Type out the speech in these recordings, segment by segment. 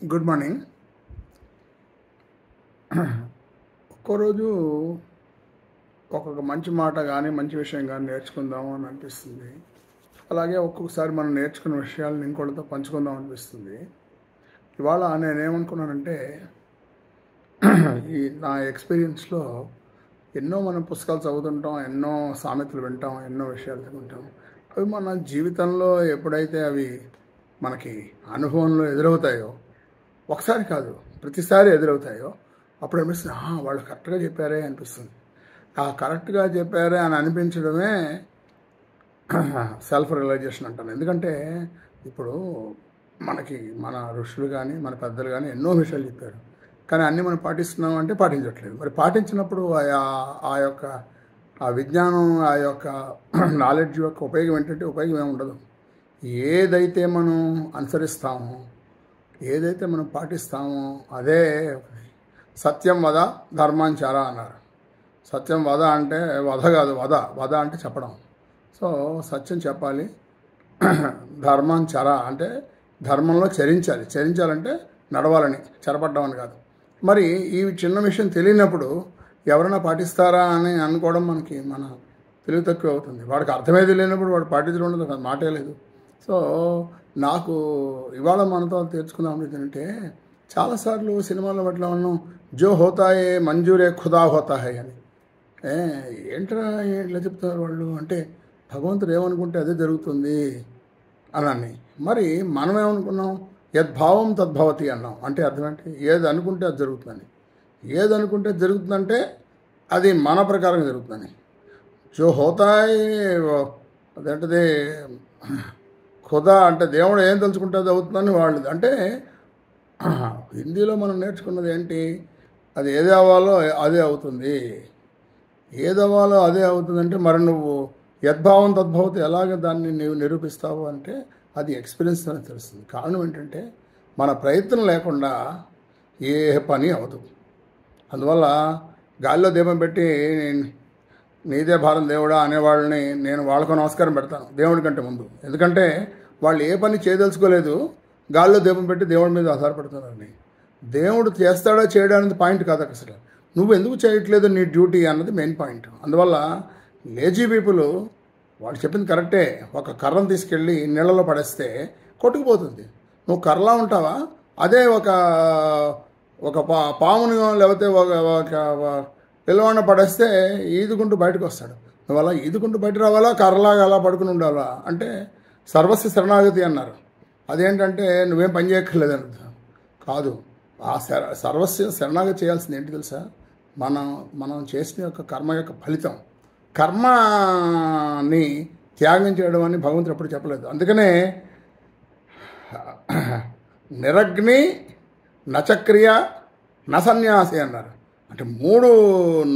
Good morning. ఒక్కరోజు ఒక్కొక్క మంచి మాట కానీ మంచి విషయం కానీ నేర్చుకుందాము అని అనిపిస్తుంది. అలాగే ఒక్కొక్కసారి మనం నేర్చుకున్న విషయాలను ఇంకోటితో పంచుకుందాం అనిపిస్తుంది. ఇవాళ నేనేమనుకున్నానంటే నా ఎక్స్పీరియన్స్లో ఎన్నో మనం పుస్తకాలు చదువుతుంటాం, ఎన్నో సామెతలు వింటాం, ఎన్నో విషయాలు తెలుసుకుంటాం. అవి మన జీవితంలో ఎప్పుడైతే అవి మనకి అనుభవంలో ఎదురవుతాయో, ఒకసారి కాదు ప్రతిసారి ఎదురవుతాయో, అప్పుడు అనిపిస్తుంది వాళ్ళు కరెక్ట్గా చెప్పారే అనిపిస్తుంది. ఆ కరెక్ట్గా చెప్పారే అని అనిపించడమే సెల్ఫ్ రియలైజేషన్ అంటాను. ఎందుకంటే ఇప్పుడు మనకి మన ఋషులు కానీ మన పెద్దలు కానీ ఎన్నో విషయాలు చెప్పారు, కానీ అన్నీ మనం పాటిస్తున్నాం అంటే పాటించట్లేదు. మరి పాటించినప్పుడు ఆ విజ్ఞానం, ఆ యొక్క నాలెడ్జ్ యొక్క ఉపయోగం ఏంటంటే ఉపయోగం ఏమి ఉండదు. ఏదైతే మనం అనుసరిస్తామో, ఏదైతే మనం పాటిస్తామో అదే సత్యం వద ధర్మాంచర అన్నారు. సత్యం వద అంటే వధ కాదు, వద అంటే చెప్పడం. సో సత్యం చెప్పాలి, ధర్మాంచర అంటే ధర్మంలో చరించాలంటే నడవాలని, చెరపడ్డం అని కాదు. మరి ఈ చిన్న విషయం తెలియనప్పుడు ఎవరైనా పాటిస్తారా అని అనుకోవడం మన తెలివి తక్కువ అవుతుంది. వాడికి అర్థమేది లేనప్పుడు వాడు పాటించడం ఉండదు, మాటే లేదు. సో నాకు ఇవాళ మనతో తెచ్చుకుందాం ఏంటంటే, చాలాసార్లు సినిమాల్లో పట్ల ఉన్నాం, జో హోతాయే మంజూరే ఖుదా హోతాహే అని. ఏంట్రా ఇట్లా చెప్తున్నారు వాళ్ళు అంటే, భగవంతుడు ఏమనుకుంటే అదే జరుగుతుంది అని. మరి మనం ఏమనుకున్నాం, యద్భావం తద్భవతి అన్నాం. అంటే అర్థం ఏంటి, ఏది అనుకుంటే అది జరుగుతుందని. ఏది అనుకుంటే జరుగుతుందంటే అది మన ప్రకారం జరుగుతుందని. జో హోతాయే అదేంటది ఖుదా అంటే దేవుడు ఏం తలుచుకుంటే అది అవుతుందని వాళ్ళది. అంటే హిందీలో మనం నేర్చుకున్నది ఏంటి, అది ఏది అవ్వాలో అదే అవుతుంది. ఏది అవ్వాలో అదే అవుతుందంటే మరి నువ్వు యద్భావం తద్భవతి ఎలాగ దాన్ని నీవు నిరూపిస్తావు అంటే అది ఎక్స్పీరియన్స్ అని తెలుస్తుంది. కారణం ఏంటంటే మన ప్రయత్నం లేకుండా ఏ పని అవ్వదు. అందువల్ల గాలిలో దీపం పెట్టి నీదే భారం దేవుడా అనేవాళ్ళని నేను వాళ్ళకు నమస్కారం పెడతాను దేవుడి కంటే ముందు. ఎందుకంటే వాళ్ళు ఏ పని చేయదలుచుకోలేదు, గాల్లో దీపం పెట్టి దేవుడి మీద ఆధారపడుతున్నారని. దేవుడు చేస్తాడో చేయడానికి పాయింట్ కాదు అసలు, నువ్వు ఎందుకు చేయట్లేదు నీ డ్యూటీ అన్నది మెయిన్ పాయింట్. అందువల్ల లేజీ పీపుల్ వాడు చెప్పింది కరెక్టే. ఒక కర్రను తీసుకెళ్ళి నీళ్ళలో పడేస్తే కొట్టుకుపోతుంది. నువ్వు కర్రలా ఉంటావా, అదే ఒక పాముని లేకపోతే ఒక పిల్లవాడిని పడేస్తే ఈదుకుంటూ బయటకు వస్తాడు. నువ్వు అలా ఈదుకుంటూ బయట రావాలా, కర్రలాగా అలా పడుకుని ఉండాలా అంటే సర్వస్వ శరణాగతి అన్నారు. అదేంటంటే నువ్వేం పని చేయక్కర్లేదని కాదు. ఆ సర్వస్వ శరణాగతి చేయాల్సింది ఏంటి తెలుసా, మనం చేసిన యొక్క కర్మ యొక్క ఫలితం. కర్మని త్యాగం చేయడం అని భగవంతుడు ఎప్పుడు చెప్పలేదు. అందుకనే నిరగ్ని నచక్రియ నసన్యాసి అన్నారు. అంటే 3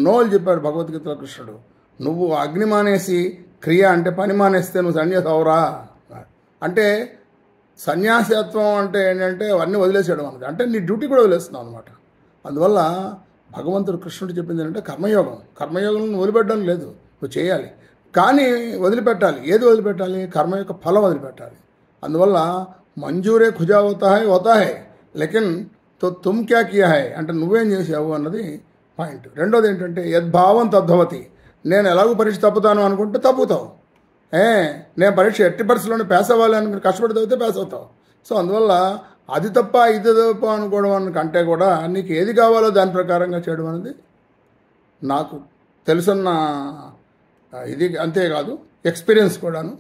నోలు చెప్పాడు భగవద్గీతలో కృష్ణుడు. నువ్వు అగ్ని మానేసి, క్రియ అంటే పని మానేస్తే నువ్వు సన్యాసి అవరా అంటే, సన్యాసత్వం అంటే ఏంటంటే అవన్నీ వదిలేసేయడం అన్నది. అంటే నీ డ్యూటీ కూడా వదిలేస్తున్నావు అనమాట. అందువల్ల భగవంతుడు కృష్ణుడు చెప్పింది ఏంటంటే కర్మయోగం వదిలిపెట్టడం లేదు, నువ్వు చేయాలి, కానీ వదిలిపెట్టాలి. ఏది వదిలిపెట్టాలి, కర్మ యొక్క ఫలం వదిలిపెట్టాలి. అందువల్ల మంజూరే ఖుజా హోతా హై లేకిన్ తో తుమ్ క్యా కియా హై అంటే నువ్వేం చేసావు అన్నది పాయింట్. రెండోది ఏంటంటే యద్భావం తద్భవతి. నేను ఎలాగో పరీక్ష తప్పుతాను అనుకుంటే తప్పుతావు. నేను పరీక్ష ఎట్టి పరిస్థితుల్లోనే పాస్ అవ్వాలి అనుకుని కష్టపడి చదివితే పాస్ అవుతావు. సో అందువల్ల అది తప్ప ఇది తప్ప అనుకోవడం కంటే కూడా నీకు ఏది కావాలో దాని ప్రకారంగా చేయడం అనేది నాకు తెలుసున్న ఇది. అంతేకాదు ఎక్స్పీరియన్స్ కూడాను.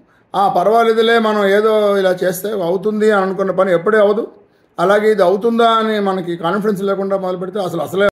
పర్వాలేదులే మనం ఏదో ఇలా చేస్తే అవుతుంది అని అనుకున్న పని ఎప్పుడే అవ్వదు. అలాగే ఇది అవుతుందా అని మనకి కాన్ఫిడెన్స్ లేకుండా మొదలు పెడితే అసలే